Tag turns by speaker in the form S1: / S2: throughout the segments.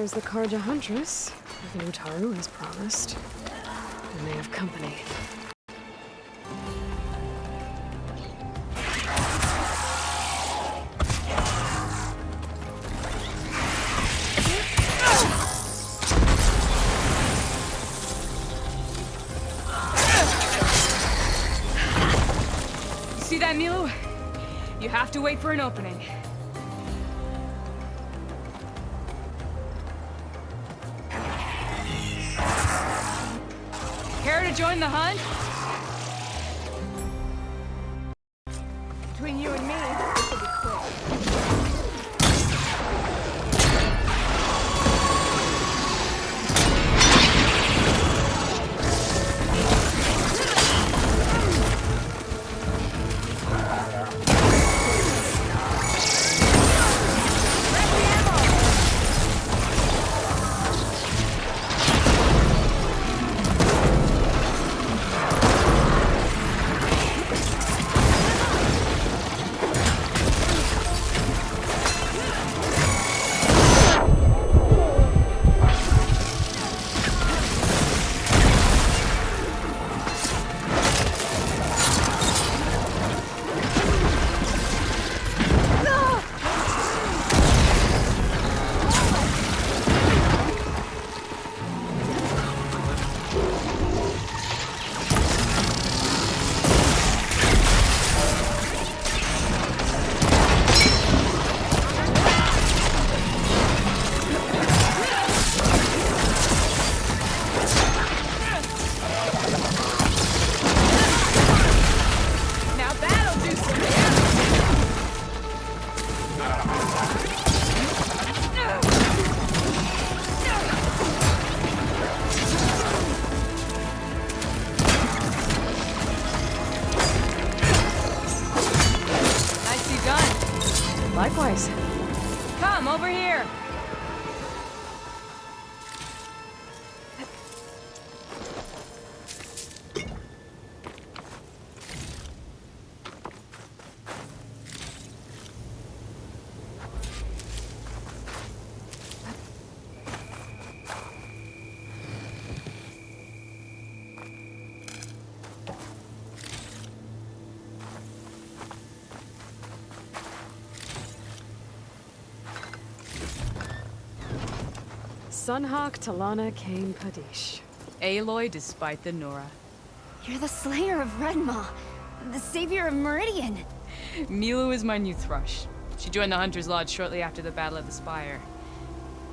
S1: There's the Karja Huntress, with Utaru as promised. And they have company.
S2: See that, Milu? You have to wait for an opening. Care to join the hunt?
S3: Between you and me, this will be quick.
S1: Likewise.
S2: Come, over here!
S1: Sunhawk Talana Kane Padish.
S2: Aloy despite the Nora.
S3: You're the slayer of Redmaw, the savior of Meridian.
S2: Milu is my new thrush. She joined the Hunter's Lodge shortly after the Battle of the Spire.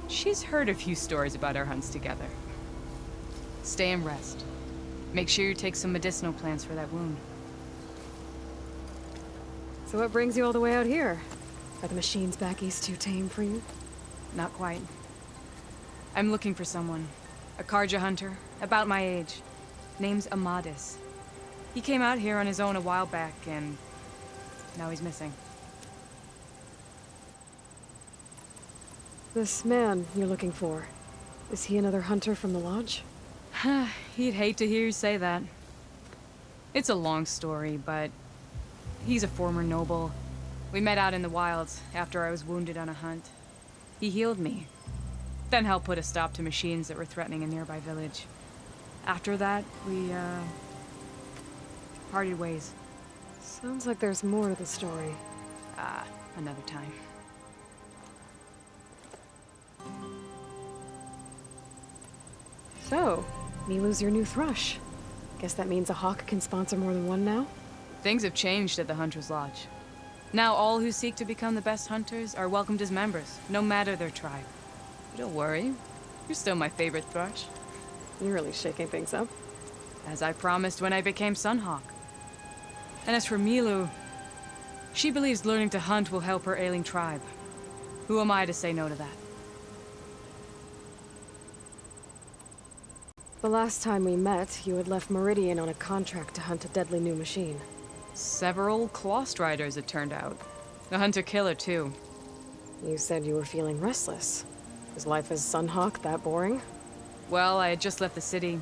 S2: She's heard a few stories about our hunts together. Stay and rest. Make sure you take some medicinal plants for that wound.
S1: So what brings you all the way out here? Are the machines back east too tame for you?
S2: Not quite. I'm looking for someone. A Karja hunter, about my age. Name's Amadis. He came out here on his own a while back, and now he's missing.
S1: This man you're looking for, is he another hunter from the lodge?
S2: He'd hate to hear you say that. It's a long story, but he's a former noble. We met out in the wilds after I was wounded on a hunt. He healed me, then helped put a stop to machines that were threatening a nearby village. After that, we, parted ways.
S1: Sounds like there's more to the story.
S2: Another time.
S1: So, Milu's your new thrush. Guess that means a hawk can sponsor more than one now?
S2: Things have changed at the Hunter's Lodge. Now all who seek to become the best hunters are welcomed as members, no matter their tribe. But don't worry, you're still my favorite thrush.
S1: You're really shaking things up.
S2: As I promised when I became Sunhawk. And as for Milu, she believes learning to hunt will help her ailing tribe. Who am I to say no to that?
S1: The last time we met, you had left Meridian on a contract to hunt a deadly new machine.
S2: Several Clawstriders, it turned out. A hunter-killer, too.
S1: You said you were feeling restless. Was life as Sunhawk that boring?
S2: Well, I had just left the city.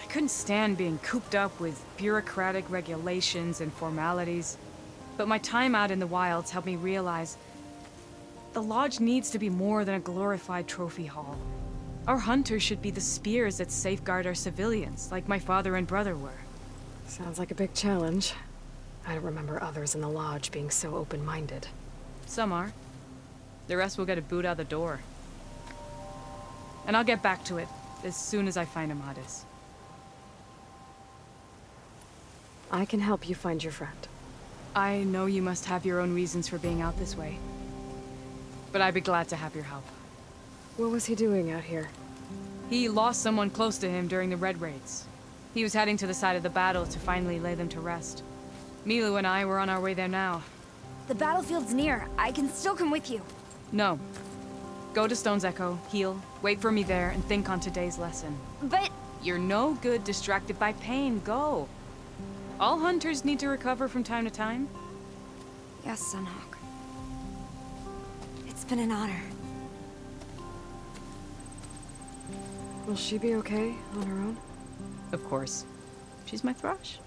S2: I couldn't stand being cooped up with bureaucratic regulations and formalities. But my time out in the wilds helped me realize The Lodge needs to be more than a glorified trophy hall. Our hunters should be the spears that safeguard our civilians, like my father and brother were.
S1: Sounds like a big challenge. I don't remember others in the Lodge being so open-minded.
S2: Some are. The rest will get a boot out the door. And I'll get back to it as soon as I find Amadis.
S1: I can help you find your friend.
S2: I know you must have your own reasons for being out this way. But I'd be glad to have your help.
S1: What was he doing out here?
S2: He lost someone close to him during the Red Raids. He was heading to the side of the battle to finally lay them to rest. Milu and I were on our way there now.
S3: The battlefield's near. I can still come with you.
S2: No. Go to Stone's Echo, heal, wait for me there, and think on today's lesson.
S3: But...
S2: You're no good distracted by pain. Go. All hunters need to recover from time to time.
S3: Yes, Sunhawk. It's been an honor.
S1: Will she be okay on her own?
S2: Of course. She's my thrush.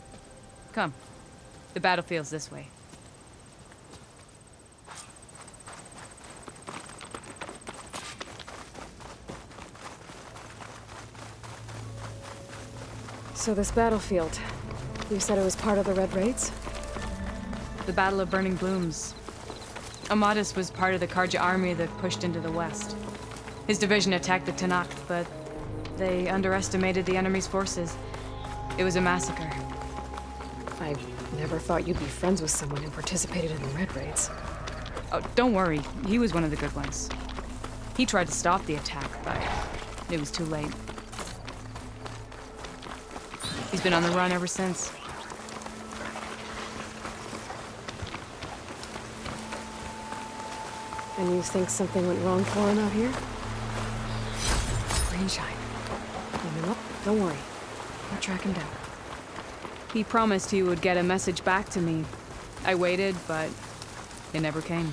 S2: Come. The battlefield's this way.
S1: So this battlefield, you said it was part of the Red Raids?
S2: The Battle of Burning Blooms. Amadis was part of the Karja army that pushed into the west. His division attacked the Tenakth, but they underestimated the enemy's forces. It was a massacre.
S1: I never thought you'd be friends with someone who participated in the Red Raids.
S2: Oh, don't worry. He was one of the good ones. He tried to stop the attack, but it was too late. He's been on the run ever since.
S1: And you think something went wrong for him out here? Rainshine. Up. Don't worry. I'll track him down.
S2: He promised he would get a message back to me. I waited, but it never came.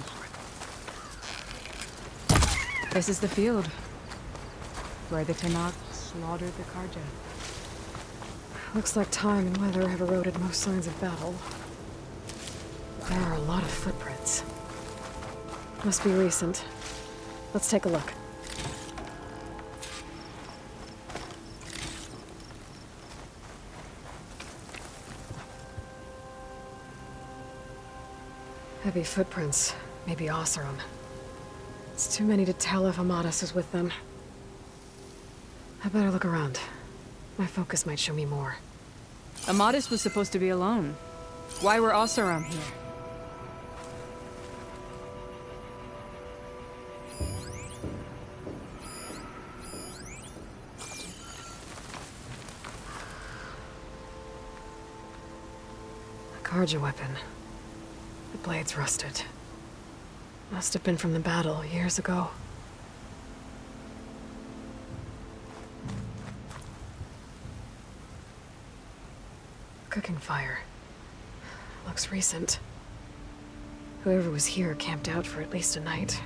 S2: This is the field, where the Tenakth slaughtered the Karja.
S1: Looks like time and weather have eroded most signs of battle. There are a lot of footprints. Must be recent. Let's take a look. Heavy footprints. Maybe Oseram. It's too many to tell if Amadis is with them. I better look around. My focus might show me more.
S2: Amadis was supposed to be alone. Why were Oseram here?
S1: A Karja weapon. The blade's rusted. Must have been from the battle years ago. Cooking fire. Looks recent. Whoever was here camped out for at least a night.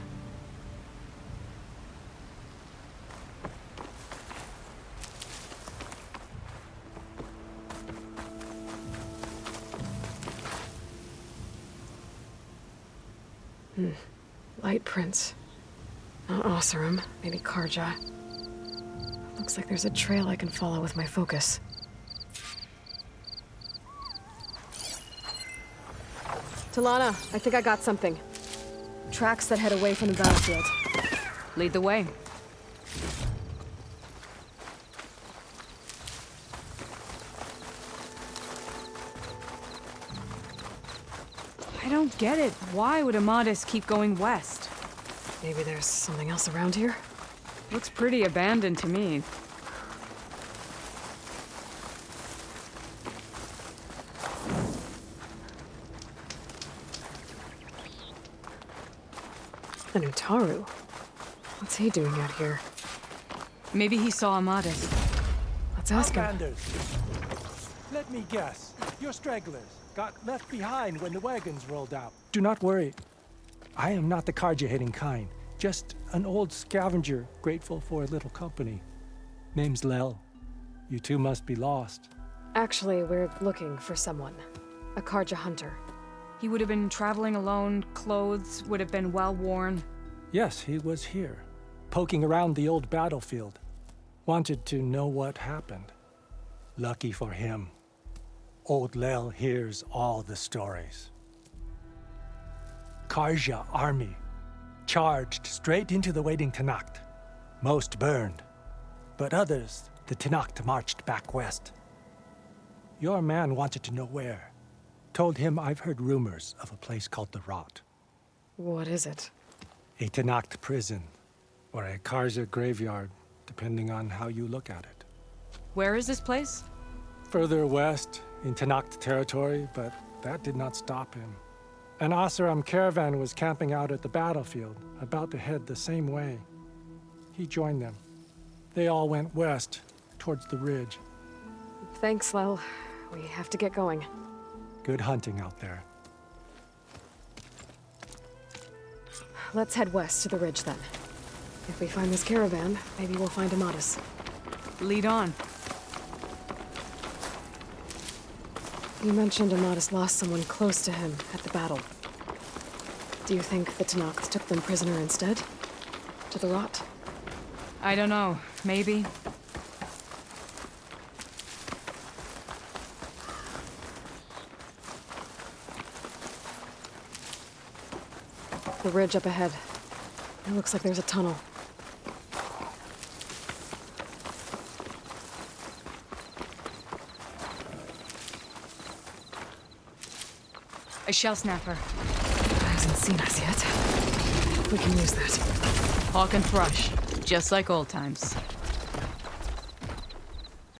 S1: Light prints. Not Oseram, maybe Karja. Looks like there's a trail I can follow with my focus. Talana, I think I got something. Tracks that head away from the battlefield.
S2: Lead the way. I don't get it. Why would Amadis keep going west?
S1: Maybe there's something else around here?
S2: Looks pretty abandoned to me.
S1: An Utaru? What's he doing out here?
S2: Maybe he saw Amadis.
S1: Let's ask him.
S4: Outlanders. Let me guess. You're stragglers. Got left behind when the wagons rolled out. Do not worry. I am not the Karja-hating kind. Just an old scavenger grateful for a little company. Name's Lel. You two must be lost.
S1: Actually, we're looking for someone. A Karja hunter.
S2: He would have been traveling alone, clothes would have been well worn.
S4: Yes, he was here, poking around the old battlefield. Wanted to know what happened. Lucky for him, old Lel hears all the stories. Karja army charged straight into the waiting Tenakth. Most burned, but others, the Tenakth marched back west. Your man wanted to know where. Told him I've heard rumors of a place called the Rot.
S1: What is it?
S4: A Tenakth prison, or a Karja graveyard, depending on how you look at it.
S2: Where is this place?
S4: Further west, in Tenakth territory, but that did not stop him. An Oseram caravan was camping out at the battlefield, about to head the same way. He joined them. They all went west, towards the ridge.
S1: Thanks, Lel. We have to get going.
S4: Good hunting out there.
S1: Let's head west to the ridge then. If we find this caravan, maybe we'll find Amatis.
S2: Lead on.
S1: You mentioned Amatis lost someone close to him at the battle. Do you think the Tenakth took them prisoner instead? To the Rot?
S2: I don't know. Maybe.
S1: The ridge up ahead. It looks like there's a tunnel.
S2: A shell snapper.
S1: Hasn't seen us yet. We can use that.
S2: Hawk and thrush. Just like old times.